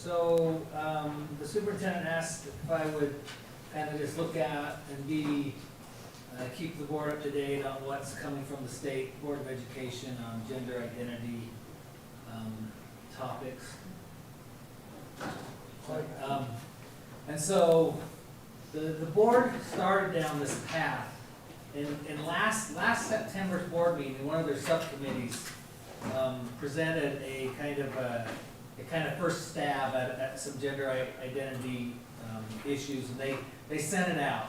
So, the superintendent asked if I would kind of just look at and keep the board up to date on what's coming from the State Board of Education on gender identity topics. And so, the board started down this path. In last September's board meeting, one of their subcommittees presented a kind of first stab at some gender identity issues, and they sent it out,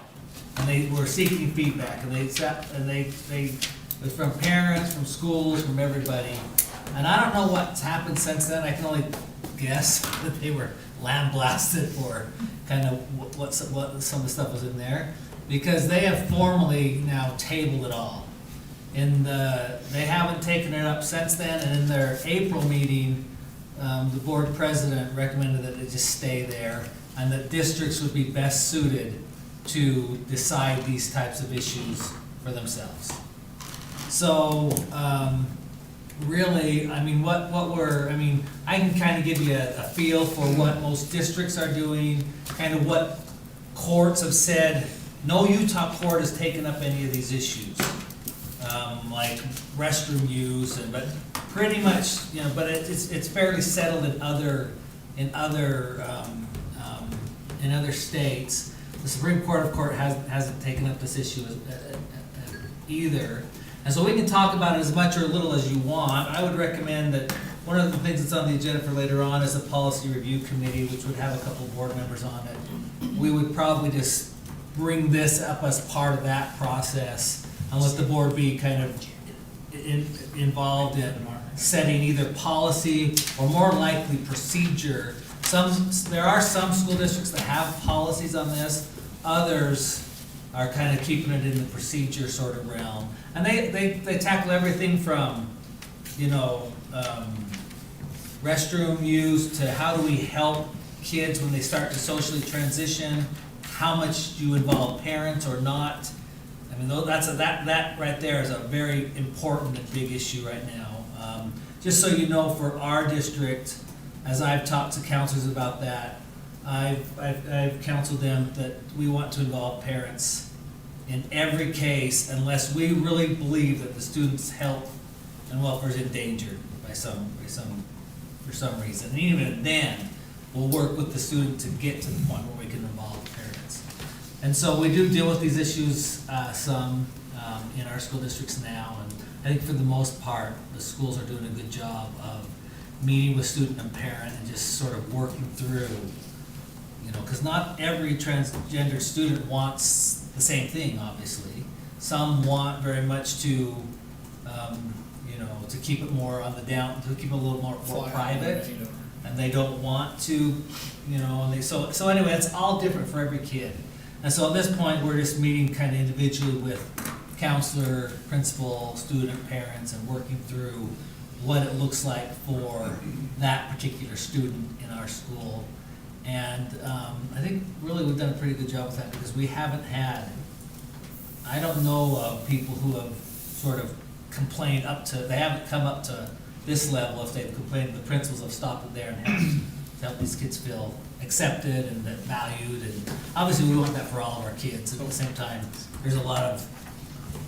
and they were seeking feedback, and they it was from parents, from schools, from everybody, and I don't know what's happened since then. I can only guess that they were lambasted for kind of what some of the stuff was in there, because they have formally now tabled it all. They haven't taken it up since then, and in their April meeting, the board president recommended that it just stay there, and that districts would be best suited to decide these types of issues for themselves. So, really, I mean, I can kind of give you a feel for what most districts are doing, kind of what courts have said. No Utah court has taken up any of these issues, like restroom use, but pretty much, but it's fairly settled in other states. The Supreme Court, of course, hasn't taken up this issue either. And so we can talk about it as much or a little as you want. I would recommend that one of the things that's on the agenda for later on is a policy review committee, which would have a couple of board members on it. We would probably just bring this up as part of that process and let the board be kind of involved in setting either policy or more likely procedure. There are some school districts that have policies on this. Others are kind of keeping it in the procedure sort of realm. And they tackle everything from, restroom use to how do we help kids when they start to socially transition, how much do you involve parents or not. I mean, that right there is a very important and big issue right now. Just so you know, for our district, as I've talked to counselors about that, I've counseled them that we want to involve parents in every case unless we really believe that the student's health and welfare is endangered for some reason. And even then, we'll work with the student to get to the point where we can involve parents. And so we do deal with these issues some in our school districts now, and I think for the most part, the schools are doing a good job of meeting with student and parent and just sort of working through, because not every transgender student wants the same thing, obviously. Some want very much to, to keep it more on the down, to keep it a little more private, and they don't want to, so anyway, it's all different for every kid. And so at this point, we're just meeting kind of individually with counselor, principal, student, parents, and working through what it looks like for that particular student in our school. And I think really we've done a pretty good job with that, because we haven't had, I don't know of people who have sort of complained they haven't come up to this level. If they've complained, the principals have stopped it there and helped these kids feel accepted and valued. And obviously we want that for all of our kids. At the same time, there's a lot of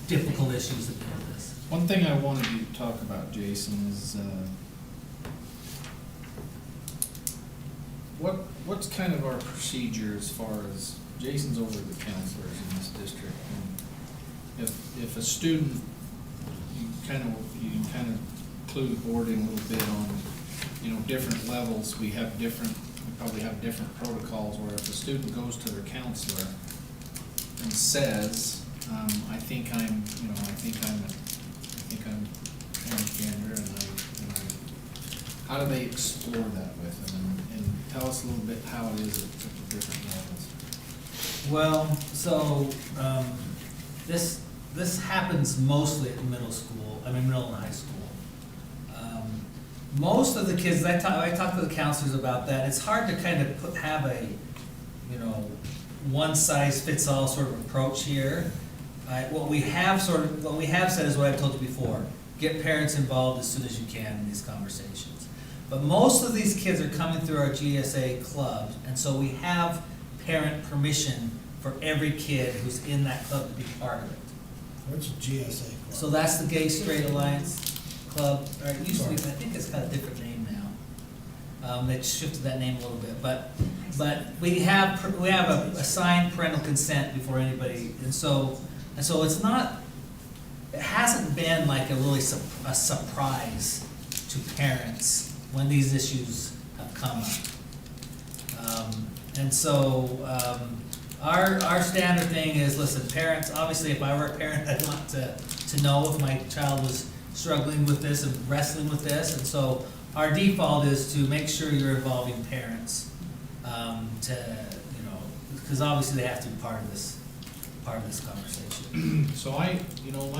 difficult issues that deal with this. One thing I wanted you to talk about, Jason, is what's kind of our procedure as far as Jason's over the counselors in this district. And if a student, you kind of clue the board in a little bit on, different levels. We probably have different protocols where if a student goes to their counselor and says, I think I'm transgender, and how do they explore that with them? And tell us a little bit how it is at the different levels. Well, so this happens mostly at middle and high school. Most of the kids, I talk to the counselors about that. It's hard to kind of have a one size fits all sort of approach here. What we have said is what I've told you before: get parents involved as soon as you can in these conversations. But most of these kids are coming through our GSA clubs, and so we have parent permission for every kid who's in that club to be part of it. What's a GSA club? So that's the Gay Straight Alliance Club, or it used to be, I think it's got a different name now. They shifted that name a little bit, but we have a signed parental consent before anybody, and so it's not, it hasn't been like a really a surprise to parents when these issues have come up. And so, our standard thing is, listen, parents, obviously if I were a parent, I'd want to know if my child was struggling with this and wrestling with this, and so our default is to make sure you're involving parents, because obviously they have to be part of this conversation. So my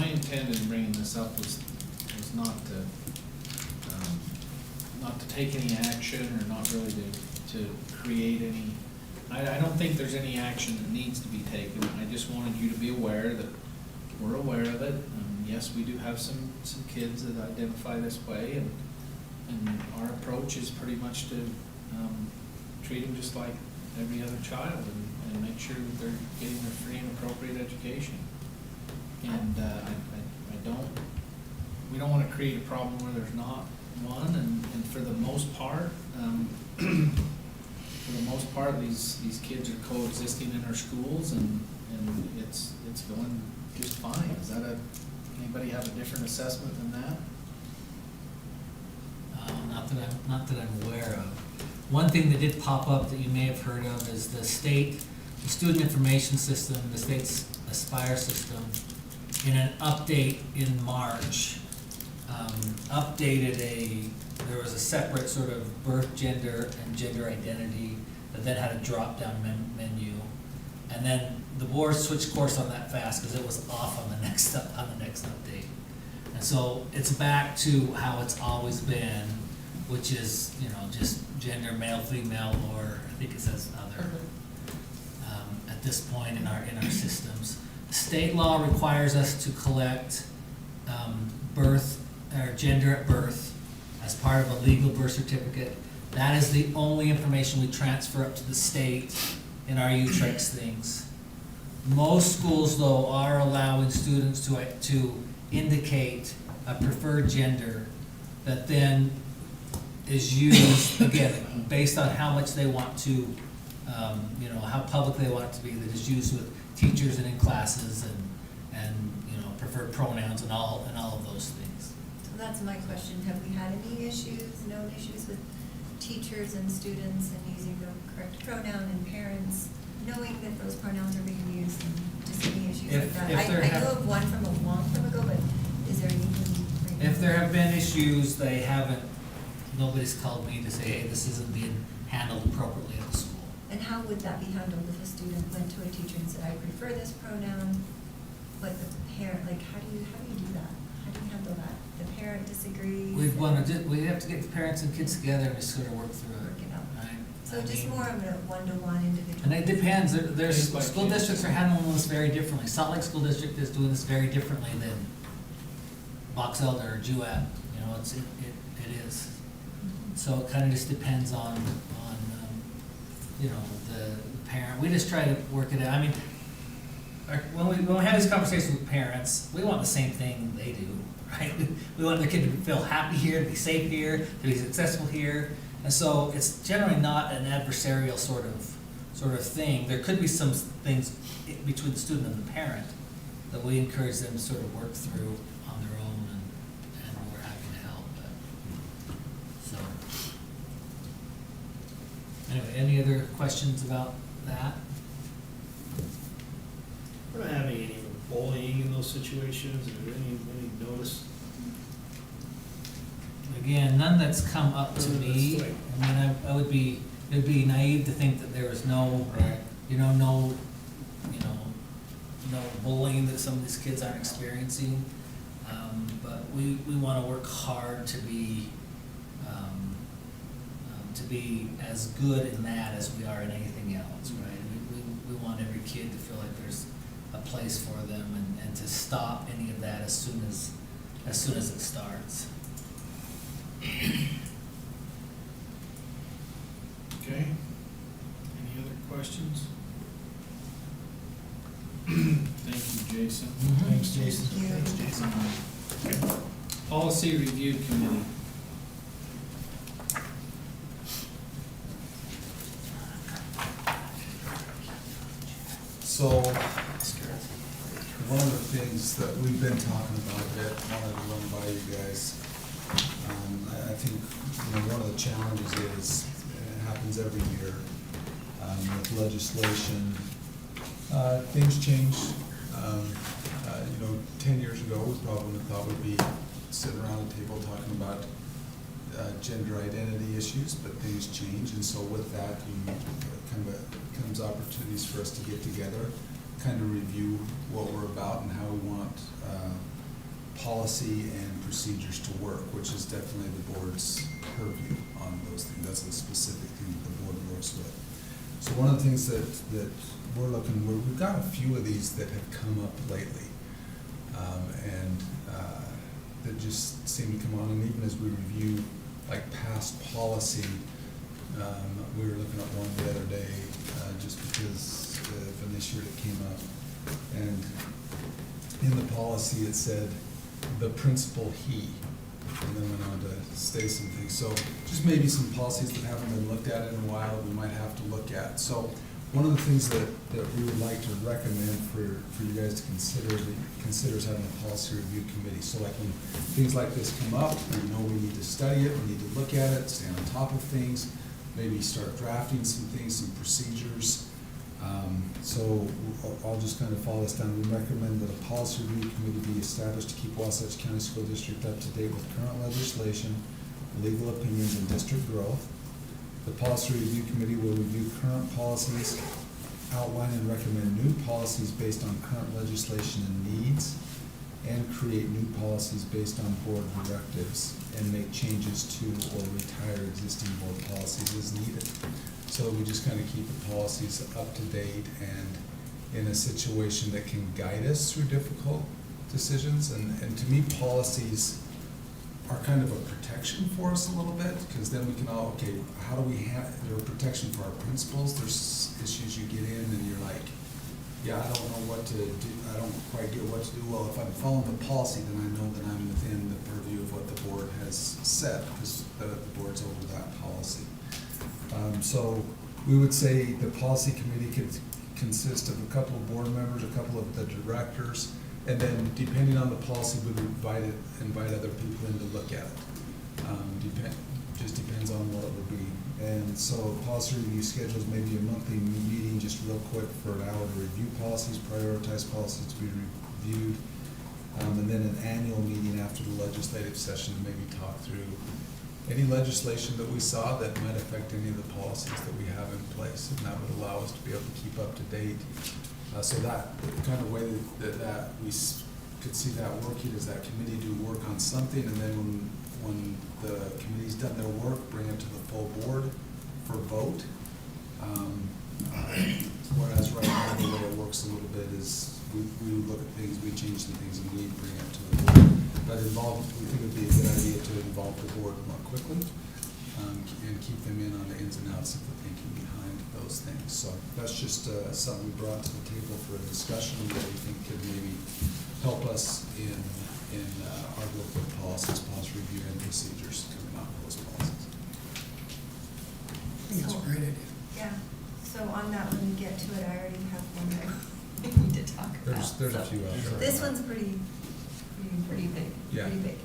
intent in bringing this up was not to take any action, or not really to create any, I don't think there's any action that needs to be taken. I just wanted you to be aware that we're aware of it. Yes, we do have some kids that identify this way, and our approach is pretty much to treat them just like every other child, and make sure that they're getting their free and appropriate education. And we don't want to create a problem where there's not one, and for the most part, these kids are coexisting in our schools, and it's going just fine. Anybody have a different assessment than that? Not that I'm aware of. One thing that did pop up that you may have heard of is the student information system, the state's Aspire system, in an update in March, there was a separate sort of birth, gender, and gender identity that then had a drop-down menu. And then the board switched course on that fast because it was off on the next update. And so it's back to how it's always been, which is, just gender, male, female, or I think it says other, at this point in our systems. State law requires us to collect birth or gender at birth as part of a legal birth certificate. That is the only information we transfer up to the state in our UTREX things. Most schools, though, are allowing students to indicate a preferred gender that then is used, again, based on how much they want to, how public they want it to be, that is used with teachers and in classes and preferred pronouns and all of those things. So that's my question. Have we had any known issues with teachers and students and using the correct pronoun, and parents knowing that those pronouns are being used, and just any issues with that? I know of one from a long time ago, but is there anything? If there have been issues, nobody's called me to say, hey, this isn't being handled appropriately at the school. And how would that be handled if a student went to a teacher and said, I prefer this pronoun, but the parent, how do you do that? How do you handle that? The parent disagrees? We'd have to get the parents and kids together and just sort of work through Work it out. Right? So just more of a one-to-one individual. And it depends. There's Case by school case. districts are handling this very differently. Salt Lake School District is doing this very differently than Box Elder or Jewett. It is. So it kind of just depends on the parent. We just try to work it out. I mean, when we have these conversations with parents, we want the same thing they do, right? We want their kid to feel happy here, to be safe here, to be successful here. And so it's generally not an adversarial sort of thing. There could be some things between the student and the parent that we encourage them to sort of work through on their own, and we're happy to help. So anyway, any other questions about that? We're not having any bullying in those situations, or any notice? Again, none that's come up to me. I mean, it'd be naive to think that there was no bullying that some of these kids aren't experiencing. But we want to work hard to be as good in that as we are in anything else, right? We want every kid to feel like there's a place for them, and to stop any of that as soon as it starts. questions? Thank you, Jason. Thanks, Jason. Thank you. Policy Review Committee. So, one of the things that we've been talking about a bit, wanted to run by you guys. I think, one of the challenges is, and it happens every year, with legislation, things change. 10 years ago, we probably thought we'd be sitting around the table talking about gender identity issues, but things change, and so with that, comes opportunities for us to get together, kind of review what we're about and how we want policy and procedures to work, which is definitely the board's purview on those things. That's a specific thing that the board works with. So one of the things that we've got a few of these that have come up lately, and that just seem to come on, and even as we review like past policy, we were looking at one the other day, just because of an issue that came up, and in the policy it said the principal he, and then went on to say some things. So just maybe some policies that haven't been looked at in a while we might have to look at. So one of the things that we would like to recommend for you guys to consider is having a policy review committee. So like when things like this come up, we know we need to study it, we need to look at it, stay on top of things, maybe start drafting some things, some procedures. So I'll just kind of follow this down. We recommend that a policy review committee be established to keep Wasatch County School District up to date with current legislation, legal opinions, and district growth. The policy review committee will review current policies, outline and recommend new policies based on current legislation and needs, and create new policies based on board directives, and make changes to or retire existing board policies as needed. So we just kind of keep the policies up to date and in a situation that can guide us through difficult decisions. And to me, policies are kind of a protection for us a little bit, because then we can all, okay, how do we have, they're a protection for our principals. There's issues you get in and you're like, yeah, I don't know what to do, I don't quite get what to do. Well, if I'm following the policy, then I know that I'm within the purview of what the board has said, because the board's over that policy. So we would say the policy committee could consist of a couple of board members, a couple of the directors, and then depending on the policy, we would invite other people in to look at it. Just depends on what it would be. And so policy review schedules maybe a monthly meeting, just real quick for an hour to review policies, prioritize policies to be reviewed, and then an annual meeting after the legislative session to maybe talk through any legislation that we saw that might affect any of the policies that we have in place, and that would allow us to be able to keep up to date. So that kind of way that we could see that working is that committee do work on something, and then when the committee's done their work, bring it to the full board for vote. Whereas right now the way it works a little bit is we look at things, we change some things, and we bring it to the board. But we think it would be a good idea to involve the board more quickly, and keep them in on the ins and outs of the thinking behind those things. So that's just something we brought to the table for a discussion that we think could maybe help us in our work with policies, policy review, and procedures coming out of those policies. I think it's a great idea. Yeah, so on that, when we get to it, I already have one that we need to talk about. There's a So few out there. this one's pretty big, Yeah. pretty big.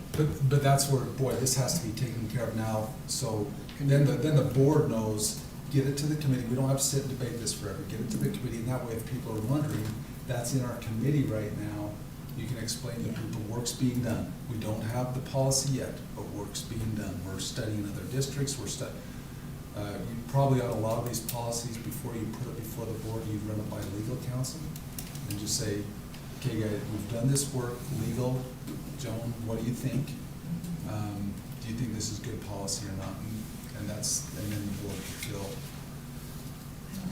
But that's where, boy, this has to be taken care of now, so then the board knows, get it to the committee. We don't have to sit and debate this forever. Get it to the committee, and that way if people are wondering, that's in our committee right now. You can explain to people, work's being done. We don't have the policy yet, but work's being done. We're studying other districts, you probably on a lot of these policies, before you put it before the board, you run it by legal counsel and just say, okay guys, we've done this work, legal, Joan, what do you think? Do you think this is good policy or not? And then the board can feel I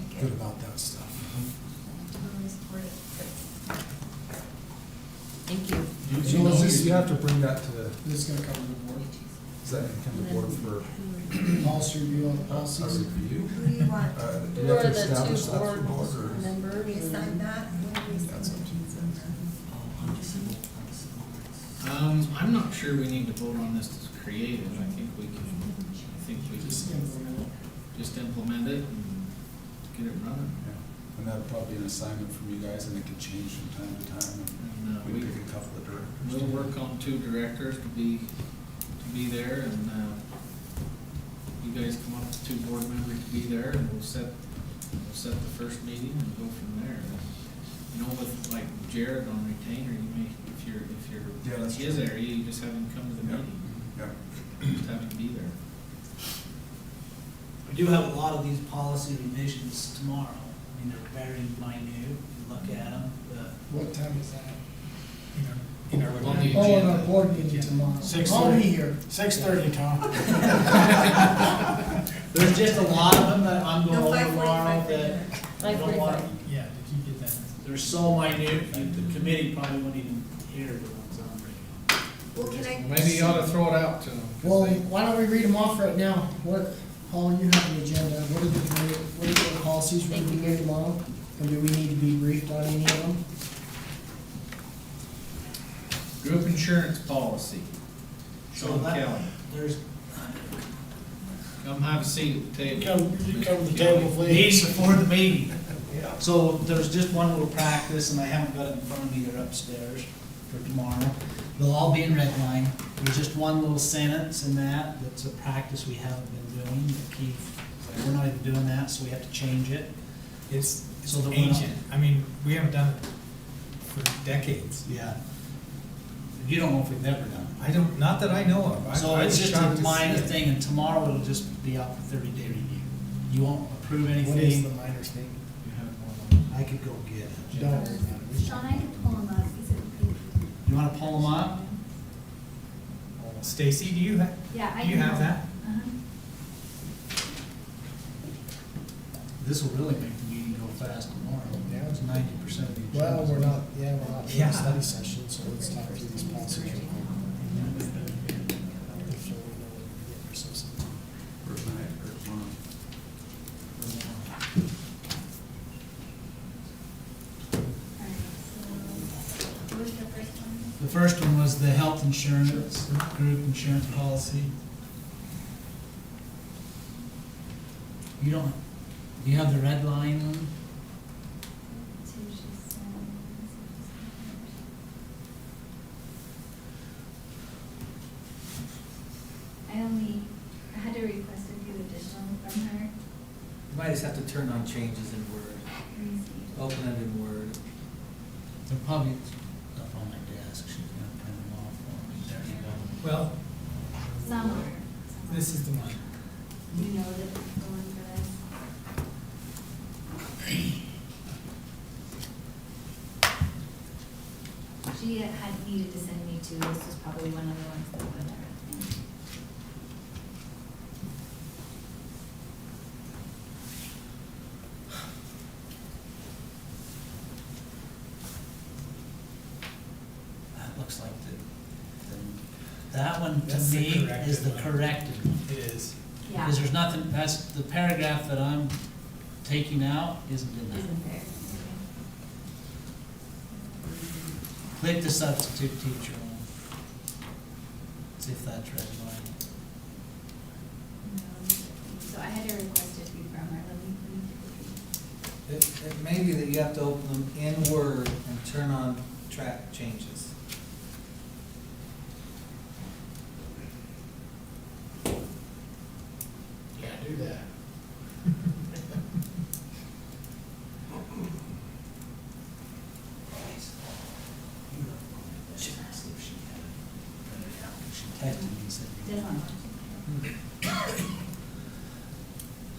like it. good about that stuff. Totally support it. Thank you. So you have to bring that to the, This is gonna cover the board. Does that become the board for Policy review on the a policies. review? Who do you want? Do Who you have are to the establish two that for board board, or? members? We assign that? When do we assign That's up to you. I'm not sure we need to vote on this to create it. I think we just implement it and get it running. Yeah. And that'd probably be an assignment from you guys, and it could change from time to time, And, and we pick a couple of directors. We'll work on 2 directors to be there, and, you guys come up with 2 board members to be there, and we'll set the first meeting and go from there. You know, with like Jared on retainer, you may, if you're Yeah, in that's his true. area, you just have him come to the Yeah. meeting, Yeah. just have him be there. We do have a lot of these policy revisions tomorrow. I mean, they're very minute, you look at them, but What time is that? On the Oh, on our agenda. board meeting tomorrow. 6:30. I'll be here. 6:30, Tom. there's just a lot of them that I'm going No, over 5:45 tomorrow for that dinner. I don't want. Yeah, did you get that? They're so minute, the committee probably wouldn't even hear the ones I'm bringing. Well, can I? Maybe you ought to throw it out to them. Well, why don't we read them off right now? What, Paul, you have the agenda. What are the policies we're reviewing tomorrow? And do we need to be briefed on any of them? Group insurance policy. So Sean that- Kelly. There's, Come have a seat at the table. Come to the Mr. table, Kelly. please. meeting before the meeting. So there's just one little practice, and I haven't got it in front of me, they're upstairs for tomorrow. They'll all be in red line. There's just one little sentence in that, that's a practice we haven't been doing. that Keith, we're not even doing that, so we have to change it. It's So that we're not- ancient. I mean, we haven't done it for decades. Yeah. You don't know if we've ever done I don't, not that I know of. it. So I it's was just shocked a to minor see it. thing, and tomorrow it'll just be out for 30-day review. You won't approve What is the anything, minor thing? I could go get it. Don't. Sean, I could pull him up, he's a You wanna pull them up? Stacy, do you have, Yeah, I do you can have pull that? him. This will really make the meeting go fast tomorrow. Yeah. It's 90% of the. Well, we're not doing Yeah. a study session, so let's talk through these policies. real quick. If so, we know what we're getting ourselves into. For tonight, or tomorrow? Alright, so, what was the first one? The first one was the health insurance, group insurance policy. You don't, you have the red line one? Two, she said. I had to request a few additional from her. You might just have to turn on changes in Word, Let me see. open it in Word. They're probably up on my desk, she's gonna print them off for me. There you go. Well, Some are. this is the one. You know that it's the one for this. She had needed to send me two, this was probably one of the ones that went there. That looks like that one to That's the me is corrected the one. corrected one. It is. Yeah, Because there's nothing, that's, the paragraph that I'm taking out isn't in that. isn't there? Click the substitute teacher one. See if that's red line. No, so I had to request a few from her, let me take a peek. It may be that you have to open them in Word and turn on track changes. Yeah, do that. She asked if she had it. She texted me and said. This one.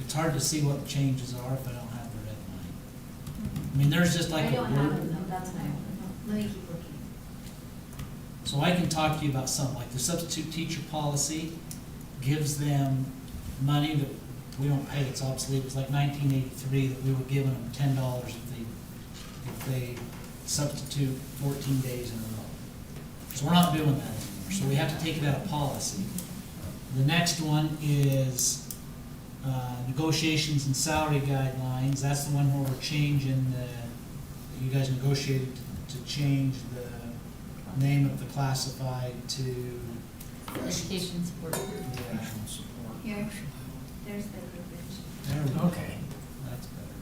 It's hard to see what the changes are if I don't have the red line. I mean, there's just like I a don't have word. them, though, that's why, let me keep looking. So I can talk to you about something, like the substitute teacher policy gives them money that we don't pay, it's obsolete. It was like 1983 that we were giving them $10 if they substitute 14 days in a row. So we're not doing that anymore, so we have to take it out of policy. The next one is negotiations and salary guidelines. That's the one where we're changing you guys negotiated to change the name of the classified to, Education support group. yeah, Professional support. Here. There's the groupage. there we go. Okay. That's better.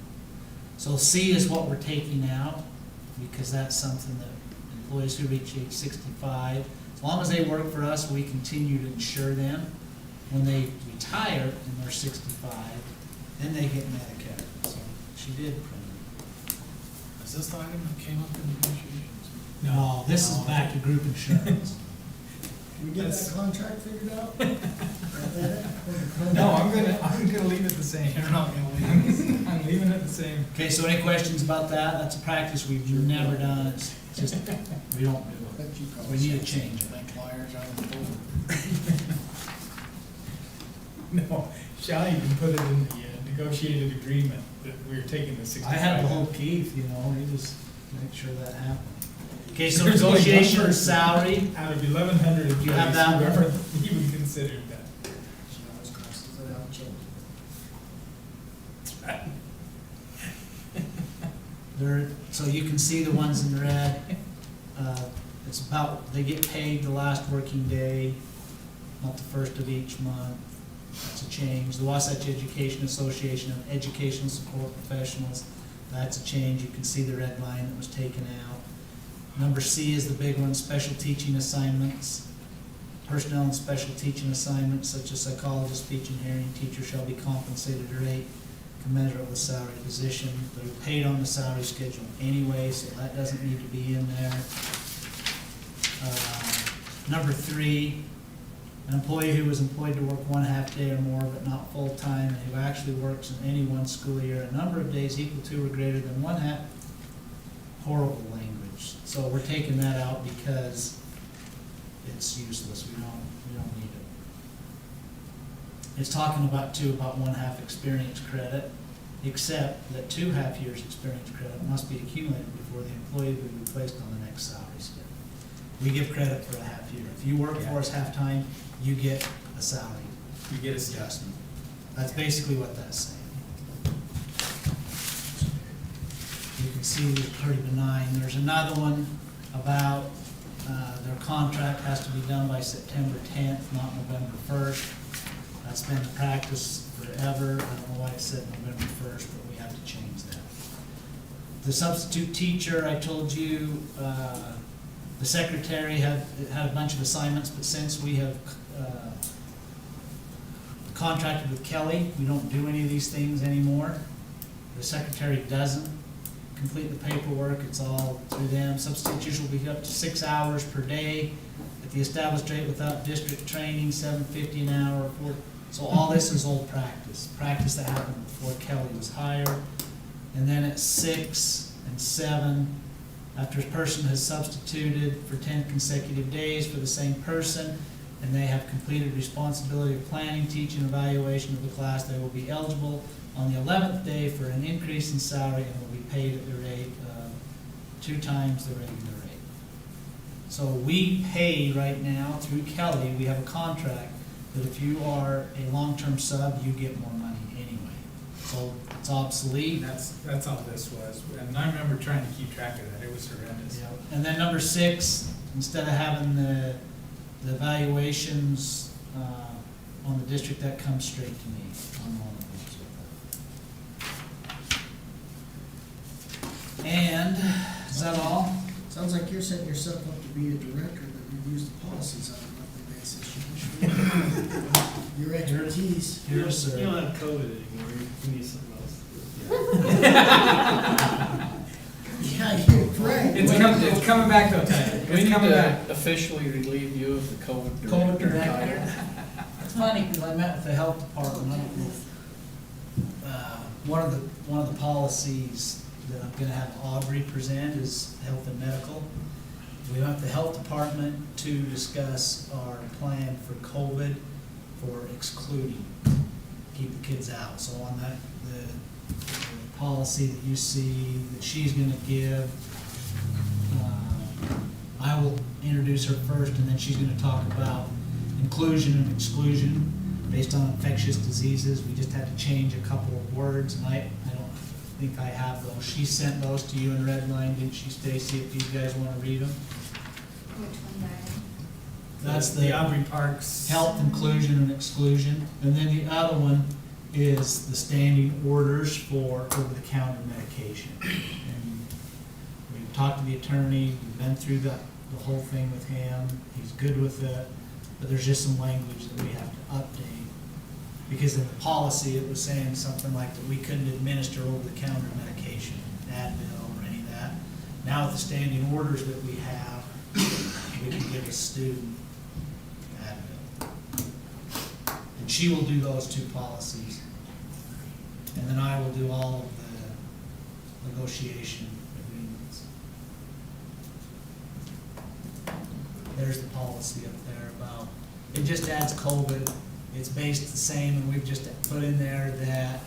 So C is what we're taking out, because that's something that employees who reach age 65, as long as they work for us, we continue to insure them. When they retire and they're 65, then they get Medicare. So she did print it. Is this the item that came up in negotiations? No, this is back to group insurance. Can we get that contract figured out? No, I'm gonna leave it the same. You're not gonna leave I'm leaving it the same. Okay, so any questions about that? That's a practice we've never done. It's just, we don't do it. Bet you call We need to change it. Like liars out of the boat. No, Shall even put it in the negotiated agreement that we're taking the 65. I had to hold Keith, you know, he just make sure that happened. Okay, so There's only one negotiation person salary, Out of 1,100 employees, You have that one? whoever even considered that. She always crosses it out and changes. there, so you can see the ones in red. It's about, they get paid the last working day, not the first of each month. That's a change. The Wasatch Education Association of Educational Support Professionals, that's a change. You can see the red line that was taken out. Number C is the big one, special teaching assignments. Personnel and special teaching assignments such as psychologist, speech and hearing teacher shall be compensated at a rate commensurate with salary position. They're paid on the salary schedule anyway, so that doesn't need to be in there. Number 3, an employee who was employed to work 1/2 day or more but not full-time and who actually works in any one school year a number of days equal to or greater than 1/2. Horrible language. So we're taking that out because it's useless. We don't need it. It's talking about 1/2 experience credit, except that 2.5 years experience credit must be accumulated before the employee will be placed on the next salary schedule. We give credit for a 1/2 year. If you work for us half-time, you get a salary You get a adjustment. That's basically what that's saying. You can see it's pretty benign. There's another one about their contract has to be done by September 10th, not November 1st. That's been the practice forever. I don't know why it said November 1st, but we have to change that. The substitute teacher, I told you, the secretary had a bunch of assignments, but since we have contracted with Kelly, we don't do any of these things anymore. The secretary doesn't complete the paperwork, it's all through them. Substitute teachers will be up to 6 hours per day at the established rate without district training, $7.50 an hour. So all this is old practice that happened before Kelly was hired. And then at 6 and 7, after a person has substituted for 10 consecutive days for the same person, and they have completed responsibility of planning, teaching, evaluation of the class, they will be eligible on the 11th day for an increase in salary and will be paid at the rate of 2 times the regular rate. So we pay right now through Kelly, we have a contract that if you are a long-term sub, you get more money anyway. So it's obsolete. That's all this was, and I remember trying to keep track of that, it was horrendous. Yep. And then number 6, instead of having the evaluations on the district, that comes straight to me. I'm on the books with that. And, is that all? Sounds like you're setting yourself up to be a director that reviews the policies on a monthly basis. Your expertise. Here's, sir. You don't have COVID anymore, you need something else. Yeah, you're right. It's coming back though, Ty. We need It's coming to back. officially relieve you of the COVID COVID director director. title. It's funny, because I met with the health department, I don't know, one of the policies that I'm gonna have Aubrey present is health and medical. We went to the health department to discuss our plan for COVID for excluding, keep the kids out. So on that, the policy that you see that she's gonna give, I will introduce her first, and then she's gonna talk about inclusion and exclusion based on infectious diseases. We just had to change a couple of words, and I don't think I have those. She sent those to you in red line, didn't she, Stacy, if you guys wanna read them? Which one, Diane? That's The the Aubrey Parks. health inclusion and exclusion. And then the other one is the standing orders for over-the-counter medication. And we've talked to the attorney, we've been through the whole thing with him, he's good with it, but there's just some language that we have to update. Because in the policy, it was saying something like that we couldn't administer over-the-counter medication, Advil or any of that. Now with the standing orders that we have, we can give a student Advil. And she will do those two policies. And then I will do all of the negotiation agreements. There's the policy up there about, it just adds COVID. It's based the same, and we've just put in there that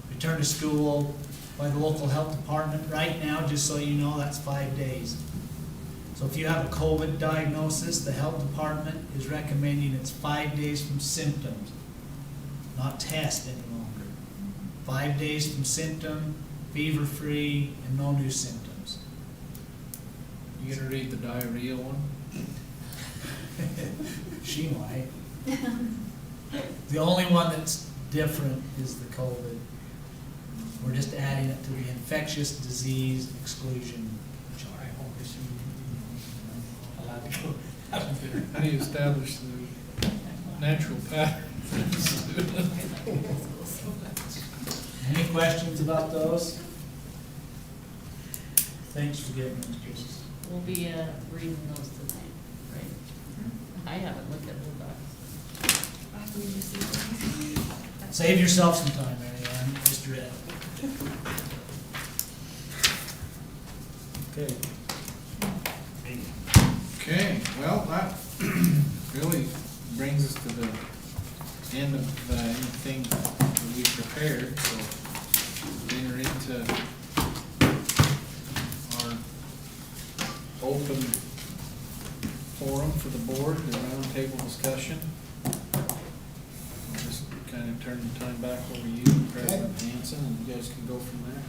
return to school by the local health department. Right now, just so you know, that's 5 days. So if you have a COVID diagnosis, the health department is recommending it's 5 days from symptoms, not test any longer. 5 days from symptom, fever-free, and no new symptoms. You gonna read the diarrhea one? She might. The only one that's different is the COVID. We're just adding it to the infectious disease exclusion chart. Allowed to go have dinner. How do you establish the natural patterns? Any questions about those? Thanks for giving us just. We'll be reading those tonight, right? I haven't looked at the docs. We received them. Save yourself some time, Mary Ann, just read. Okay. Okay, well, that really brings us to the end of anything that we prepared, so enter into our open forum for the board, the roundtable discussion. I'll just kind of turn the time back over to you, President Hanson, and you guys can go from there.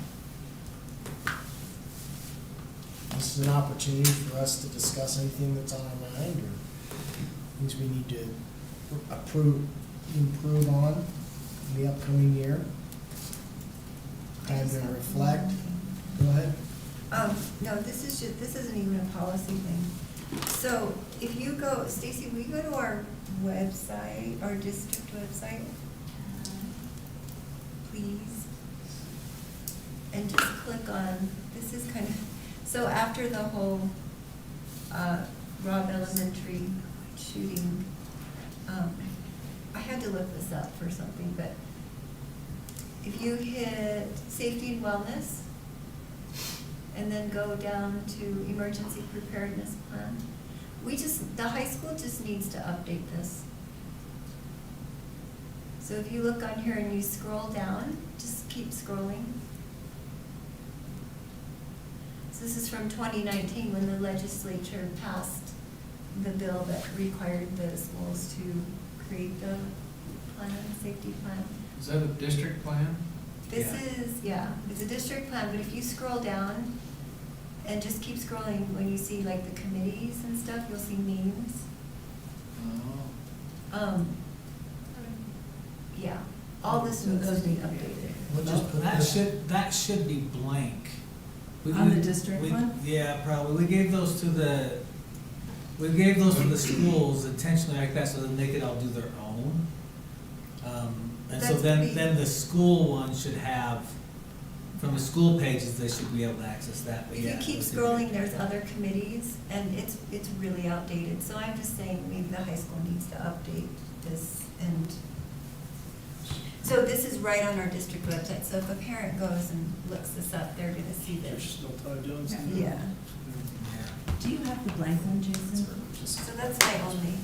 This is an opportunity for us to discuss anything that's on our mind or things we need to improve on in the upcoming year. Time to reflect. Go ahead. No, this isn't even a policy thing. So if you go, Stacy, will you go to our website, our district website, please? And just click on, this is kind of, so after the whole Robb Elementary shooting, I had to look this up for something, but if you hit safety and wellness, and then go down to emergency preparedness plan, the high school just needs to update this. So if you look on here and you scroll down, just keep scrolling. So this is from 2019 when the legislature passed the bill that required the schools to create the plan, safety plan. Is that a district plan? This is, yeah, it's a district plan, but if you scroll down and just keep scrolling, when you see like the committees and stuff, you'll see names. Oh. Yeah, all this needs to be updated. We'll just put That this, should be blank. On the district one? Yeah, probably. We gave those to the schools intentionally like that so that they could all do their own. And so then the school one should have, from the school pages, they should be able to access that. But If you yeah, keep those scrolling, there's other committees, and it's really outdated. So I'm just saying, maybe the high school needs to update this. And so this is right on our district website. So if a parent goes and looks this up, they're gonna see There's this. still Todd Jones. Yeah, Yeah. Do you have the blank one, Jason? so that's my only.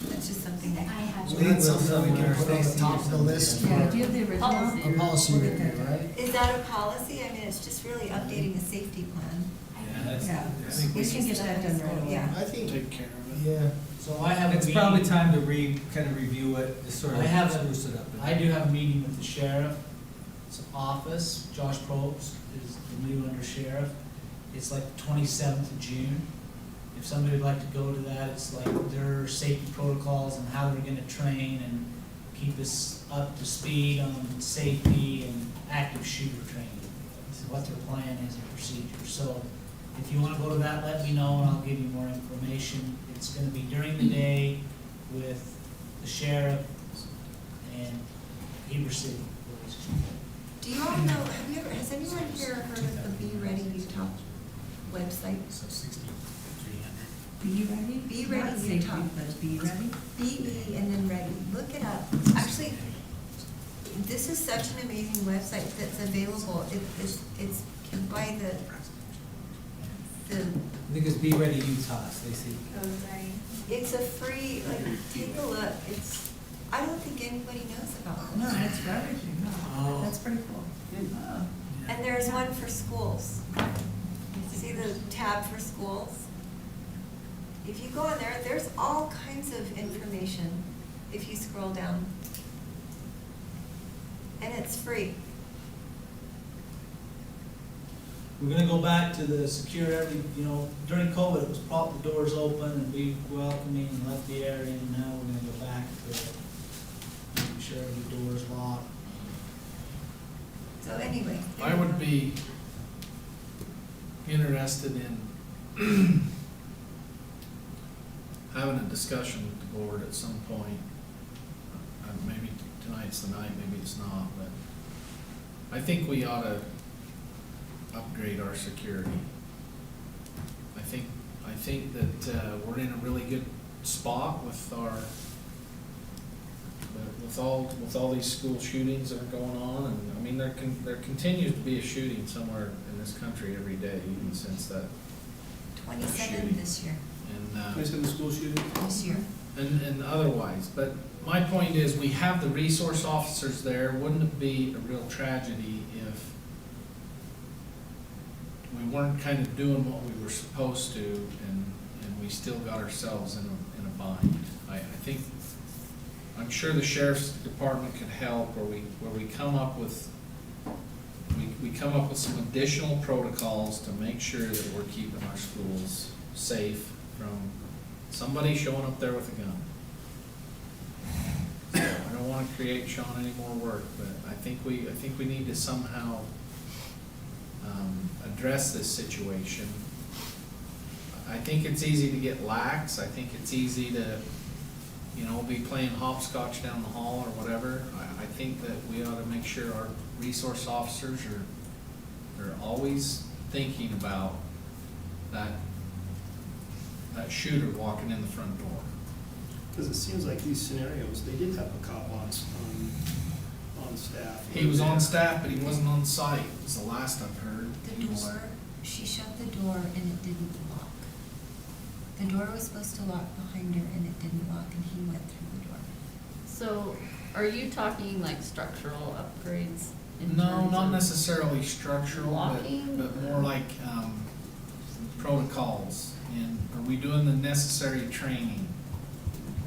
That's just something I that. have. So that's something we can put on the top of the list for Yeah, do you have the original? Policy. a policy We'll get review, that. right? Is that a policy? I mean, it's just really updating a safety plan. Yeah, that's, Yeah. I think We we can get that done right away. Yeah. I think, Take care of it. Yeah. So I have a it's meeting. probably time to kind of review it, just sort of I have a- spruce it up. I do have a meeting with the sheriff's office. Josh Probst is the new under sheriff. It's like the 27th of June. If somebody would like to go to that, it's like their safety protocols and how they're gonna train and keep us up to speed on safety and active shooter training. So what their plan is and procedure. So if you wanna go to that, let me know and I'll give you more information. It's gonna be during the day with the sheriff and Heber City Police. Do you all know, has anyone here heard of the Be Ready Utah website? so 6,300. Be ready? Be Ready Not Utah. safety, but be ready. BE and then Ready. Look it up. Actually, this is such an amazing website that's available. It's by the, I think it's Be Ready Utah, Stacy. Oh, sorry. it's a free, like, take a look. It's, I don't think anybody knows about No, this. that's for everything, no. Oh. That's pretty cool. Oh. And there's one for schools. See the tab for schools? If you go on there, there's all kinds of information if you scroll down. And it's free. We're gonna go back to the secure every, during COVID, it was prop the doors open and be welcoming and let the air in, and now we're gonna go back to making sure every door is locked. So anyway. I would be interested in having a discussion with the board at some point. Maybe tonight's the night, maybe it's not, but I think we ought to upgrade our security. I think that we're in a really good spot with with all these school shootings that are going on, and I mean, there continues to be a shooting somewhere in this country every day, even since that 27 shooting. this year, and I said the school shooting. this year. and otherwise. But my point is, we have the resource officers there. Wouldn't it be a real tragedy if we weren't kind of doing what we were supposed to, and we still got ourselves in a bind? I'm sure the sheriff's department could help, where we come up with some additional protocols to make sure that we're keeping our schools safe from somebody showing up there with a gun. So I don't wanna create Sean any more work, but I think we need to somehow address this situation. I think it's easy to get lax. I think it's easy to, be playing hopscotch down the hall or whatever. I think that we ought to make sure our resource officers are always thinking about that shooter walking in the front door. Because it seems like these scenarios, they did have a cop on staff. He was on staff, but he wasn't on site, is the last I've heard. The door, she shut the door and it didn't lock. The door was supposed to lock behind her and it didn't lock, and he went through the door. So, are you talking like structural upgrades? in No, terms not of- necessarily structural, Locking? but more like protocols. And are we doing the necessary training?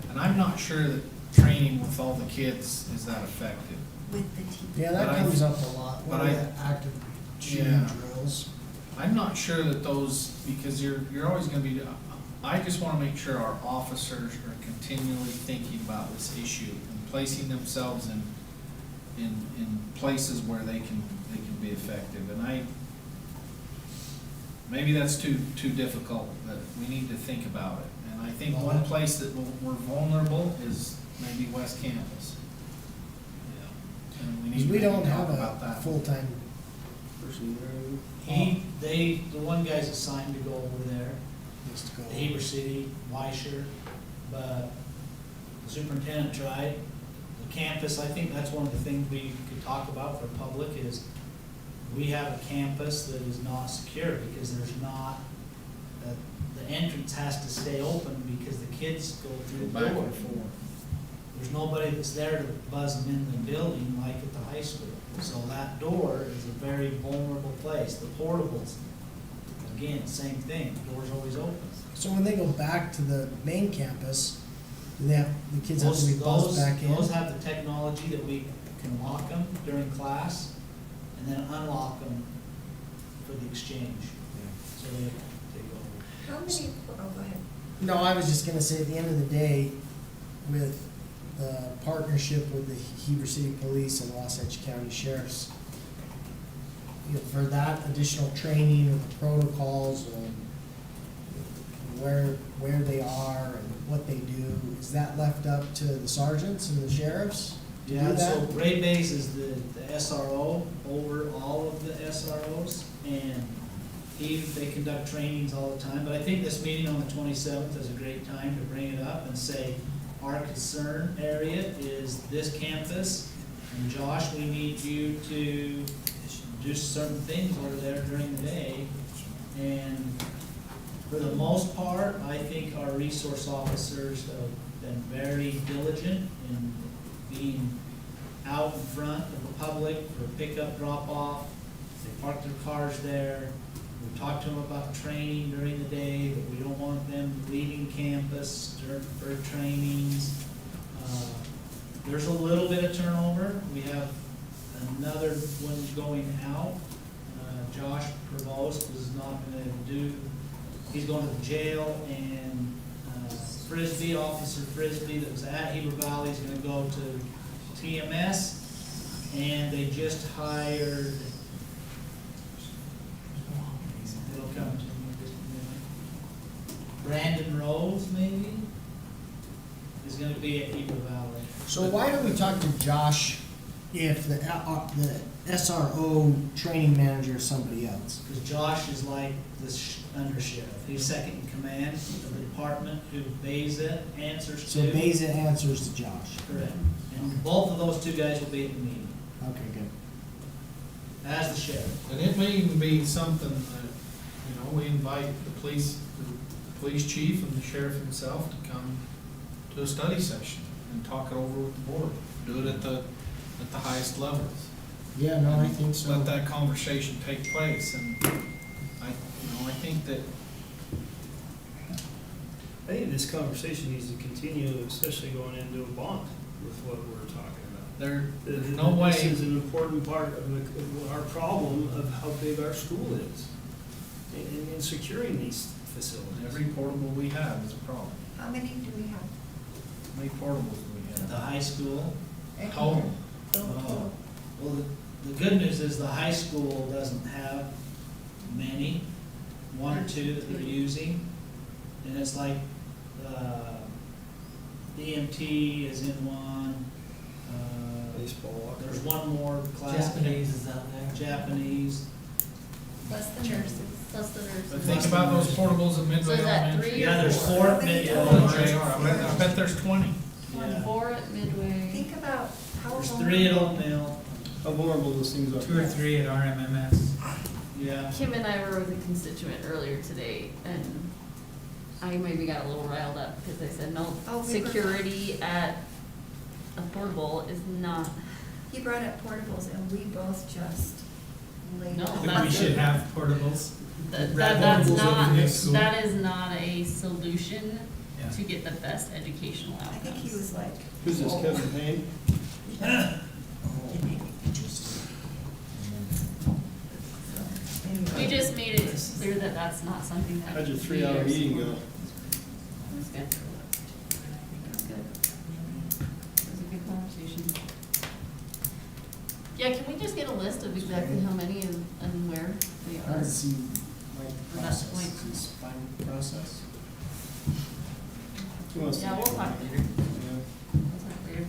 And I'm not sure that training with all the kids is that effective. With the teeth. Yeah, that But I- comes up a lot, but what are I- the active shooting Yeah. drills? I'm not sure that those, because you're always gonna be, I just wanna make sure our officers are continually thinking about this issue and placing themselves in places where they can be effective. And maybe that's too difficult, but we need to think about it. And I think one place that we're vulnerable is maybe West Campus. And we Because need we to don't talk have about a that. full-time, Person The one guy's assigned to go over there, needs to go. Heber City, Weisher, but the superintendent tried. The campus, I think that's one of the things we could talk about for public is we have a campus that is not secure because there's not the entrance has to stay open because the kids go through the Back door. and forth. There's nobody that's there to buzz them in the building like at the high school. So that door is a very vulnerable place. The portables, again, same thing, the door's always open. So when they go back to the main campus, do they have, the kids have to be Those- buzzed back in? Those have the technology that we can lock them during class and then unlock them for the exchange. So they go. How many, oh, go ahead. No, I was just gonna say, at the end of the day, with the partnership with the Heber City Police and Wasatch County Sheriffs, you know, for that additional training of the protocols and where they are and what they do, is that left up to the sergeants and the sheriffs to do Yeah, so that? Ray Bays is the SRO over all of the SROs, and they conduct trainings all the time, but I think this meeting on the 27th is a great time to bring it up and say, our concern area is this campus, and Josh, we need you to do certain things over there during the day, and for the most part, I think our resource officers have been very diligent in being out in front of the public for pickup, drop-off. They park their cars there. We talk to them about training during the day, that we don't want them leaving campus for trainings. There's a little bit of turnover. We have another one going out. Josh Prevost is not gonna do, he's going to the jail, and Frisbee, Officer Frisbee that was at Heber Valley is gonna go to TMS, and they just hired, it'll come to me in just a minute. Brandon Rose, maybe, is gonna be at Heber Valley. So why don't we talk to Josh if the SRO training manager is somebody else? Because Josh is like the under sheriff. He's second in command of the department who Beza answers to. So Beza answers to Josh. Correct. And both of those two guys will be at the meeting, Okay, good. as the sheriff. And it may even be something that, you know, we invite the police chief and the sheriff himself to come to a study session and talk it over with the board. Do it at the highest levels. Yeah, no, I think so. Let that conversation take place, and I think that I think this conversation needs to continue, especially going into a bond with what we're talking about. there's Th- no This way, is an important part of our problem of how big our school is in securing these facilities. every portable we have is a problem. How many do we have? How many portables do we At the have? high school. At Total. Heber? Total. Well, the good news is the high school doesn't have many, one or two that they're using. And it's like, EMT is in one. Baseball. There's one more class. Japanese is out there. Japanese. Plus the nurses. Plus the nurses. But think about those portables at Midway So is that Elementary. three Yeah, there's or four How at many Midway are Elementary. I bet there's 20. Yeah. 4 at Midway. Think about how There's long. 3 at Old Mill. How vulnerable those things are. 2 or 3 at RMMS. Yeah. Kim and I were with a constituent earlier today, and I maybe got a little riled up because I said, no, Oh, we security at a portable is not, He brought up portables and we both just laid No, out. Think we that's- should have portables. that's Portables not, over the school. that is not a solution Yeah. to get the best educational I outcomes. think he was like. Who's this, oh. Kevin Payne? We Anyway. just made it clear that that's not something that. How'd your we 3-hour are meeting go? It was good. It was good. It was a good conversation. Yeah, can we just get a list of exactly how many and where they I are? see, like, Or that's process, like- is fine process. Who wants to Yeah, we'll make talk one? later. Yeah. We'll talk later.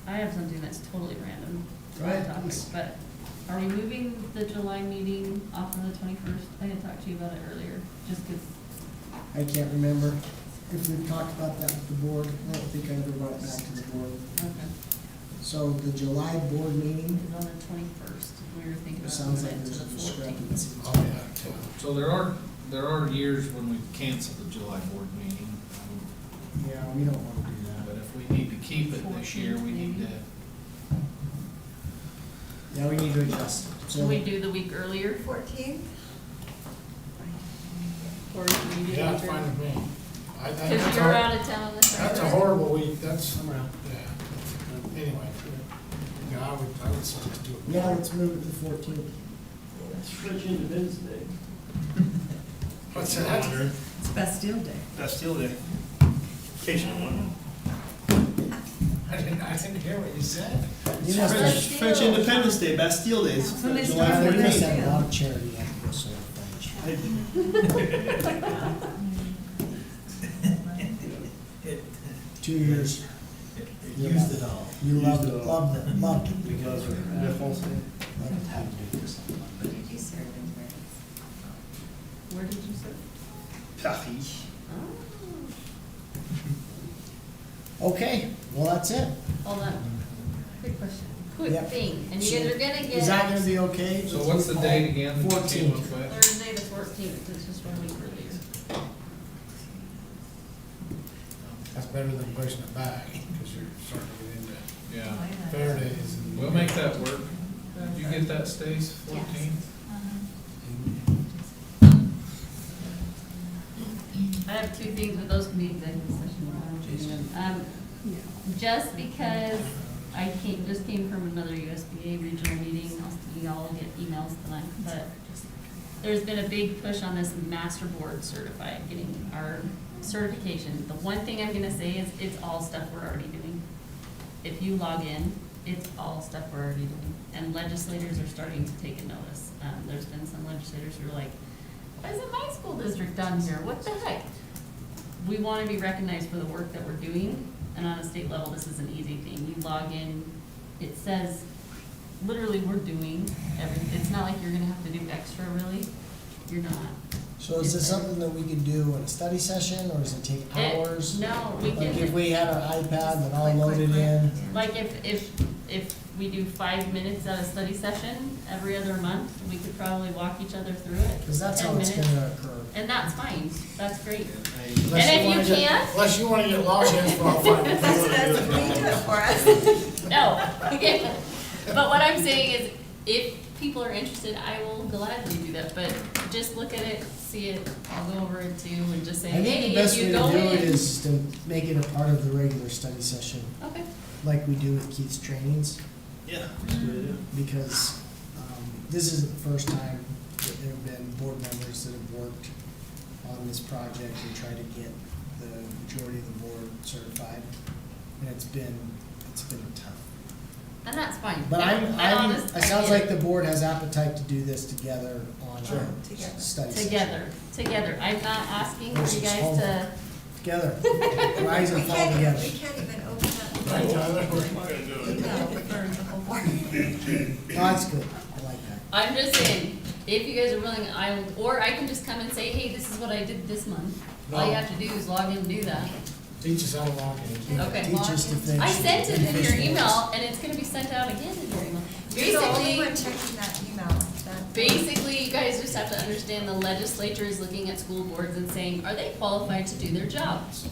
I have something that's totally random. Go ahead, topic, please. But are we moving the July meeting off of the 21st? I had talked to you about it earlier, just because. I can't remember if we've talked about that with the board. I don't think I ever brought it back to the board. Okay. So the July board meeting, It's on the 21st. We were thinking it about sounds moving like it to there's a the 14th. discrepancy. Oh, yeah. So there are years when we cancel the July board meeting. Yeah, we don't wanna do that. But if we need to keep it this year, we need to, Yeah, we need to adjust it. Should So, we do the week earlier? 14th? Or should we do the Yeah, week it's fine earlier? with me. Because you're out of town this Friday. That's a horrible week, that's, I'm around. yeah, anyway. Yeah, I would say let's do it. Yeah, let's move it to the 14th. It's French Independence Day. What's that? It's Bastille Day. Bastille Day. In case you don't know. I didn't hear what you said. You must have, Bastille. French Independence Day, Bastille Day, it's When they July start we the must 14th. have a lot of charity after this whole French. 2 years. Used it all. You loved it, loved it, loved it. Because Loved it. Have to do this on Where Monday. did you serve in France? Where did you serve? Paris. Oh, Okay, well, that's it. hold on. Quick question. Quick Yep. thing, and you guys are gonna Is that gonna get be okay? so what's the date again? 14th. Thursday the 14th, it's just 1 week earlier. That's better than pushing it back, because you're starting to get into Yeah, fair days and. we'll make that work. Did you get that, Stace, 14? I have two things, but those can be executive session. Just because I just came from another USBA regional meeting, y'all get emails tonight, but there's been a big push on this master board certified, getting our certification. The one thing I'm gonna say is it's all stuff we're already doing. If you log in, it's all stuff we're already doing. And legislators are starting to take a notice. There's been some legislators who are like, why isn't my school district done here? What the heck? We wanna be recognized for the work that we're doing, and on a state level, this is an easy thing. You log in, it says, literally, we're doing everything. It's not like you're gonna have to do extra, really. You're not. So is this something that we could do in a study session, or does it take hours? No, we Like if can, we had our iPad and all loaded in? like if we do 5 minutes at a study session every other month, we could probably walk each other through it. Cause that's 10 how it's minutes. gonna occur. And that's fine, that's great. Unless And if wanna you get- can't- Unless you wanna get logins for all five. That's what we do it for us. No, but what I'm saying is, if people are interested, I will gladly do that, but just look at it, see it, I'll go over it too, and just say, I think hey, the if best way you to go do it in. is to make it a part of the regular study session, Okay, like we do with Keith's trainings, Yeah, that's a good idea. because, this isn't the first time that there have been board members that have worked on this project and tried to get the majority of the board certified, and it's been tough. and that's fine. But And honest, it sounds I like get the board has appetite to do this together on a Together. study it. session. Together, I'm not asking for you Versus guys homework. to, Together, rise We and fall can't, together. we can't even open up. Right, Tyler? We're the not gonna do it. email for the whole board. Oh, that's good, I like that. I'm just saying, if you guys are willing, I will, or I can just come and say, hey, this is what I did this month. All you have to do is log in and do that. Teach us how to log in. Okay. Teach us to finish. I sent it in your Efficient. email, and it's gonna be sent out again in your email. You're the only Basically, one checking that email. basically, you guys just have to understand the legislature is looking at school boards and saying, are they qualified to do their jobs?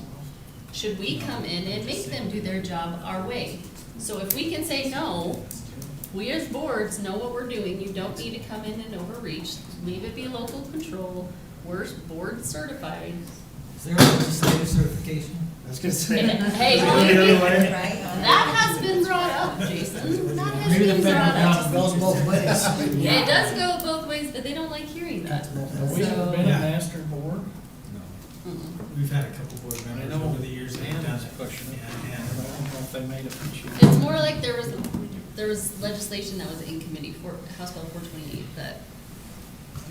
Should we come in and make them do their job our way? So if we can say no, we as boards know what we're doing, you don't need to come in and overreach, leave it be local control, we're board certified. Is there a legislative certification? I was gonna say. Hey, Go the other way. Right? that has been brought up, Jason, that has Maybe the been federal brought up. government goes both ways. It does go both ways, but they don't like hearing that. Have we ever been a Yeah. master board? Mm-mm. We've had a couple board I members know over the years that have done Ann's it. pushing it. Yeah, I and don't know if they made a feature. It's more like there was legislation that was in committee for House Bill 428 that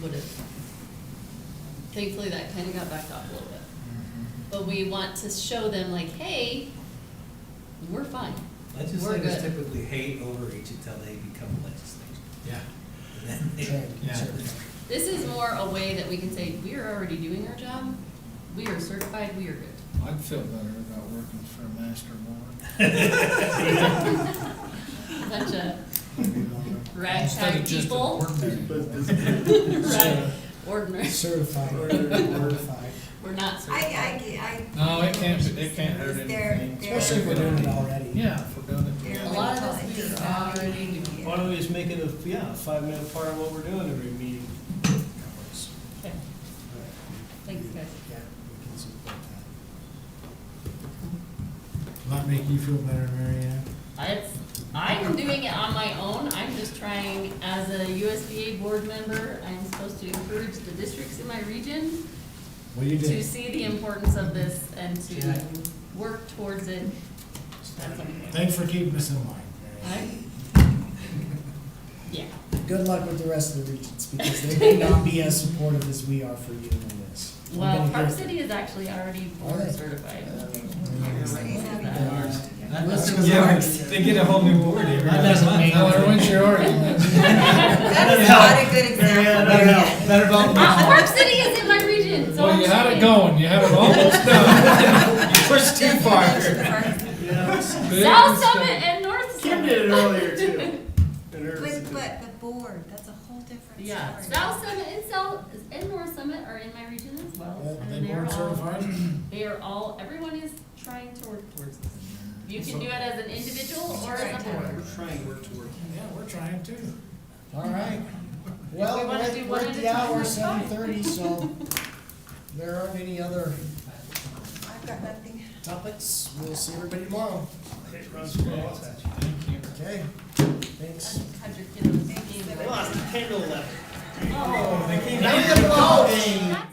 would have, thankfully that kind of got backed off a little bit. But we want to show them like, hey, we're fine. legislators good. typically hate overreach until they become legislators. Yeah. And then they- Trained, Yeah. certified. This is more a way that we can say, we are already doing our job, we are certified, we are good. I'd feel better about working for a master board. bunch of Instead ragtag of just an people. ordinary. Right, ordinary. Certified. Certified. We're not certified. No, it can't hurt anything. Especially if we're doing it already. Yeah, if we're doing it They're together. A lot of us do already. Why don't we just make it a 5-minute part of what we're doing every meeting? Okay. Thanks, guys. Yeah, we can support that. Will that make you feel better, Mary Ann? I'm doing it on my own. I'm just trying, as a USBA board member, I'm supposed to encourage the districts in my region Well, you to did. see the importance of this and Yeah. to work towards it. That's okay. Thanks for keeping us in mind, Mary Ann. Yeah. Good luck with the rest of the regions, because they may not be as supportive as we are for you in this. I'm Well, gonna Park give- City is actually already board Are they? certified. That doesn't Yeah, they get a whole new board every That doesn't month. make. Well, everyone's your Oregon. That is not a good example. Better help, better bump Park City is in my region, so Well, I'm you had it saying. going, you had it almost done. You pushed too far. Yeah. South Summit and North Kim Summit. did it earlier too. And hers But, too. but the board, that's a whole different story. Yeah, South Summit and North Summit are in my region as well. Yeah, And they they're board all, certified? they are all, everyone is trying to work towards this. You can do it as an individual or as a board. We're trying to work toward. Yeah, we're trying to. All right. Well, we wanna do we're one at at a the time, hour, that's fine. 7:30, so there aren't any other I've got nothing. topics. We'll see everybody tomorrow. It runs from Wasatch. Thank you. Okay, thanks. How'd your kiddos game? We lost 10 to 11. Oh. They came Now we gotta go. That's